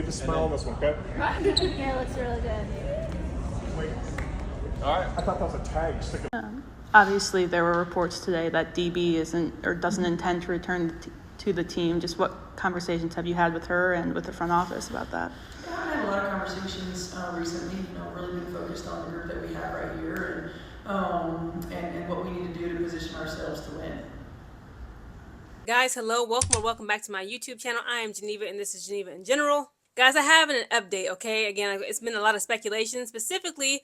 get to smell on this one, okay? Yeah, it looks really good. Wait. All right. I thought that was a tag. Stick it. Obviously, there were reports today that DB isn't or doesn't intend to return to the team. Just what conversations have you had with her and with the front office about that? Yeah, I've had a lot of conversations recently. Really been focused on the group that we have right here and what we need to do to position ourselves to win. Guys, hello, welcome back to my YouTube channel. I am Geneva, and this is Geneva in General. Guys, I have an update, okay? Again, it's been a lot of speculation, specifically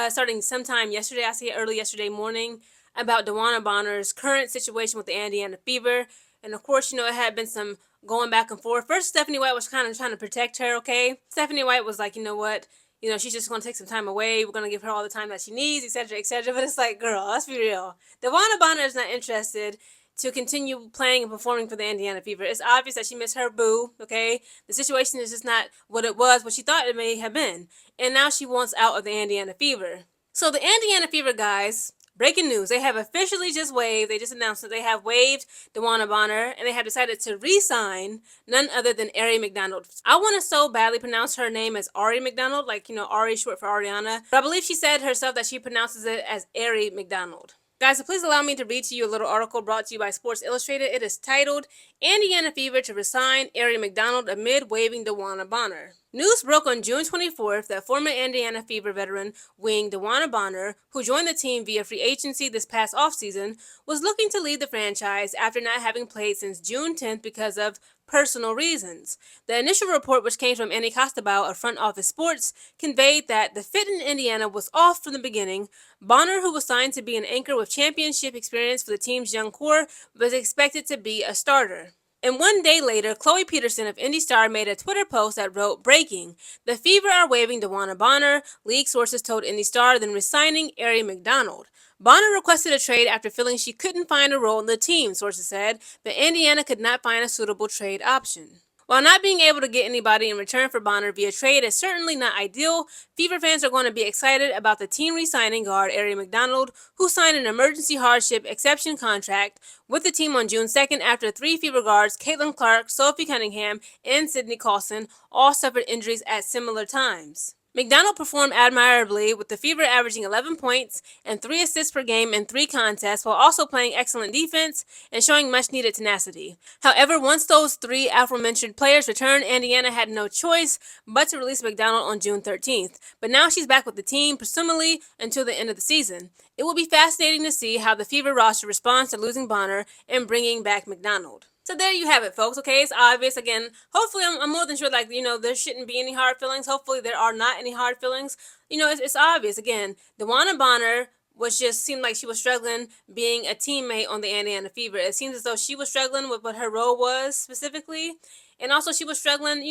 starting sometime yesterday, I say early yesterday morning, about DeWanna Bonner's current situation with the Indiana Fever. And of course, it had been some going back and forth. First, Stephanie White was kind of trying to protect her, okay? Stephanie White was like, you know what? She's just going to take some time away. We're going to give her all the time that she needs, etc., etc. But it's like, girl, let's be real. DeWanna Bonner is not interested to continue playing and performing for the Indiana Fever. It's obvious that she missed her boo, okay? The situation is just not what it was, what she thought it may have been. And now she wants out of the Indiana Fever. So the Indiana Fever guys, breaking news, they have officially just waived. They just announced that they have waived DeWanna Bonner, and they have decided to re-sign none other than Aari McDonald. I want to so badly pronounce her name as Aari McDonald, like, Aari short for Ariana. But I believe she said herself that she pronounces it as Aari McDonald. Guys, so please allow me to read to you a little article brought to you by Sports Illustrated. It is titled, Indiana Fever to resign Aari McDonald amid waiving DeWanna Bonner. News broke on June 24th that former Indiana Fever veteran wing DeWanna Bonner, who joined the team via free agency this past offseason, was looking to leave the franchise after not having played since June 10th because of personal reasons. The initial report, which came from Annie Costabile of Front Office Sports, conveyed that the fit in Indiana was off from the beginning. Bonner, who was signed to be an anchor with championship experience for the team's young core, was expected to be a starter. And one day later, Chloe Peterson of Indy Star made a Twitter post that wrote, "Breaking. The Fever are waiving DeWanna Bonner," league sources told Indy Star, then resigning Aari McDonald. Bonner requested a trade after feeling she couldn't find a role in the team, sources said, but Indiana could not find a suitable trade option. While not being able to get anybody in return for Bonner via trade is certainly not ideal, Fever fans are going to be excited about the team re-signing guard Aari McDonald, who signed an emergency hardship exception contract with the team on June 2nd after three Fever guards, Caitlin Clark, Sophie Cunningham, and Sydney Carlson, all suffered injuries at similar times. McDonald performed admirably, with the Fever averaging 11 points and 3 assists per game in 3 contests, while also playing excellent defense and showing much-needed tenacity. However, once those 3 aforementioned players returned, Indiana had no choice but to release McDonald on June 13th. But now she's back with the team, presumably until the end of the season. It will be fascinating to see how the Fever roster responds to losing Bonner and bringing back McDonald. So there you have it, folks. Okay, it's obvious. Again, hopefully I'm more than sure, there shouldn't be any hard feelings. Hopefully there are not any hard feelings. It's obvious. Again, DeWanna Bonner seemed like she was struggling being a teammate on the Indiana Fever. It seems as though she was struggling with what her role was specifically. And also she was struggling,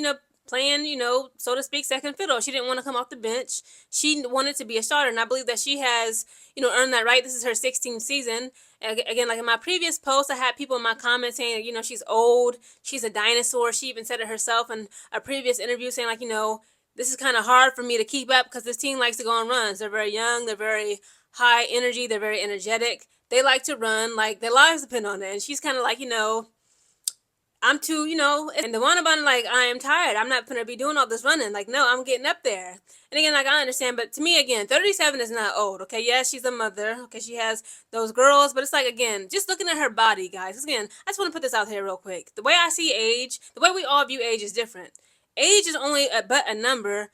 playing, so to speak, second fiddle. She didn't want to come off the bench. She wanted to be a starter, and I believe that she has, earned that right. This is her 16th season. Again, like in my previous post, I had people in my comments saying, she's old, she's a dinosaur. She even said it herself in a previous interview, saying, this is kind of hard for me to keep up because this team likes to go on runs. They're very young, they're very high energy, they're very energetic. They like to run, like their lives depend on it. And she's kind of like, I'm too, and DeWanna Bonner, I am tired. I'm not going to be doing all this running. No, I'm getting up there. And again, I understand, but to me, again, 37 is not old, okay? Yes, she's a mother, okay? She has those girls, but it's again, just looking at her body, guys. Again, I just want to put this out here real quick. The way I see age, the way we all view age is different. Age is only but a number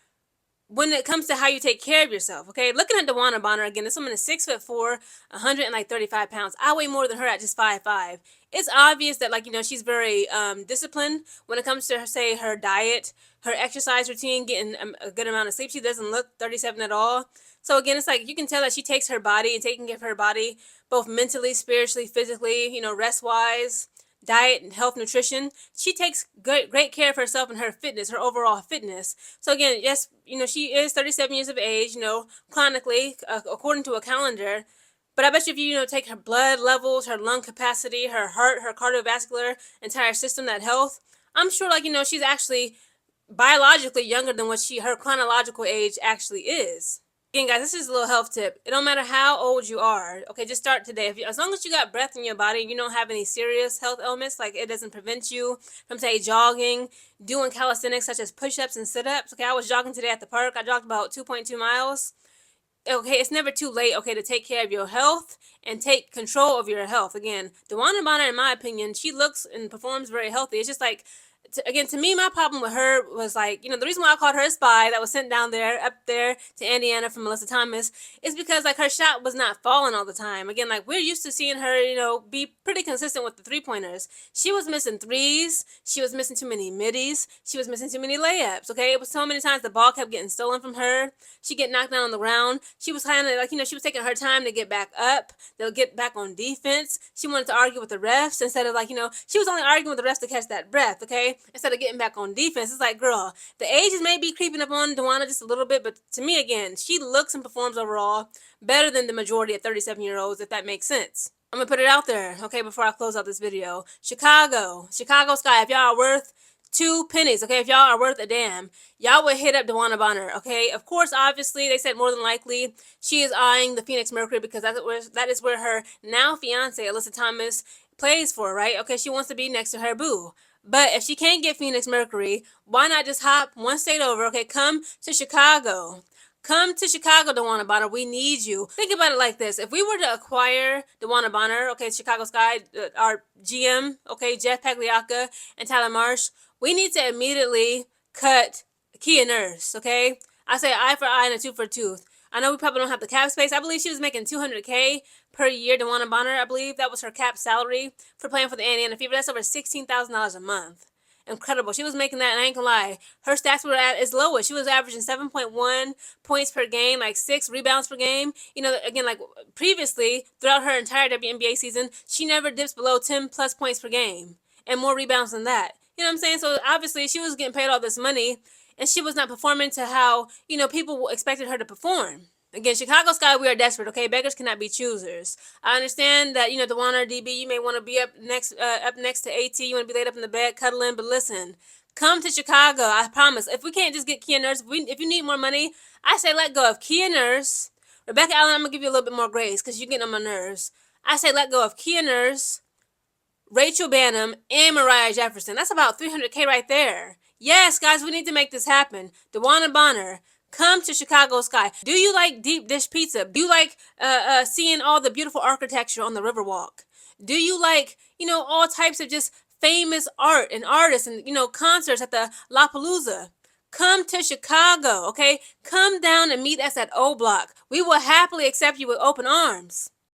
when it comes to how you take care of yourself, okay? Looking at DeWanna Bonner, again, this woman is 6'4", 135 pounds. I weigh more than her at just 5'5". It's obvious that, she's very disciplined when it comes to, her diet, her exercise routine, getting a good amount of sleep. She doesn't look 37 at all. So, again, it's you can tell that she takes her body and taking care of her body both mentally, spiritually, physically, rest-wise, diet and health, nutrition. She takes great care of herself and her fitness, her overall fitness. So again, yes, she is 37 years of age, chronically, according to a calendar. But I bet you if you, take her blood levels, her lung capacity, her heart, her cardiovascular, entire system, that health, I'm sure, she's actually biologically younger than what her chronological age actually is. Again, guys, this is a little health tip. It don't matter how old you are. Okay, just start today. As long as you got breath in your body, you don't have any serious health ailments, like it doesn't prevent you from, say, jogging, doing calisthenics such as push-ups and sit-ups. Okay, I was jogging today at the park. I jogged about 2.2 miles. Okay, it's never too late, okay, to take care of your health and take control of your health. Again, DeWanna Bonner, in my opinion, she looks and performs very healthy. It's just like, again, to me, my problem with her was like, the reason why I called her a spy that was sent down there, up there to Indiana from Melissa Thomas, is because like her shot was not falling all the time. Again, like we're used to seeing her, be pretty consistent with the 3-pointers. She was missing threes. She was missing too many middies. She was missing too many layups. Okay, it was so many times the ball kept getting stolen from her. She get knocked down on the ground. She was kind of like, she was taking her time to get back up. They'll get back on defense. She wanted to argue with the refs instead of like, she was only arguing with the refs to catch that breath. Okay, instead of getting back on defense. It's like, girl, the ages may be creeping up on DeWanna just a little bit, but to me, again, she looks and performs overall better than the majority of 37-year-olds, if that makes sense. I'm gonna put it out there, okay, before I close out this video. Chicago Sky, if y'all are worth 2 pennies, okay, if y'all are worth a damn, y'all would hit up DeWanna Bonner, okay? Of course, obviously, they said more than likely she is eyeing the Phoenix Mercury because that is where her now fiance, Alyssa Thomas, plays for, right? Okay, she wants to be next to her boo. But if she can't get Phoenix Mercury, why not just hop one state over? Okay, come to Chicago. Come to Chicago, DeWanna Bonner. We need you. Think about it like this. If we were to acquire DeWanna Bonner, okay, Chicago Sky, our GM, okay, Jeff Pagliacca and Tyler Marsh, we need to immediately cut Kia Nurse, okay? I say eye for eye and a tooth for tooth. I know we probably don't have the cap space. I believe she was making $200K per year, DeWanna Bonner. I believe that was her cap salary for playing for the Indiana Fever. That's over $16,000 a month. Incredible. She was making that, and I ain't gonna lie, her stats were at its lowest. She was averaging 7.1 points per game, like 6 rebounds per game. Again, like previously, throughout her entire WNBA season, she never dips below 10 plus points per game and more rebounds than that. You know what I'm saying? So obviously, she was getting paid all this money, and she was not performing to how, people expected her to perform. Again, Chicago Sky, we are desperate, okay? Beggars cannot be choosers. I understand that, DeWanna or DB, you may want to be up next to AT. You want to be laid up in the bed, cuddling. But listen, come to Chicago. I promise. If we can't just get Kia Nurse, if you need more money, I say let go of Kia Nurse. Rebecca Allen, I'm going to give you a little bit more grace because you're getting on my nerves. I say let go of Kia Nurse, Rachel Bannum, and Mariah Jefferson. That's about $300K right there. Yes, guys, we need to make this happen. DeWanna Bonner, come to Chicago Sky. Do you like deep dish pizza? Do you like seeing all the beautiful architecture on the Riverwalk? Do you like, all types of just famous art and artists and, concerts at the Lollapalooza? Come to Chicago, okay? Come down and meet us at O Block. We will happily accept you with open arms.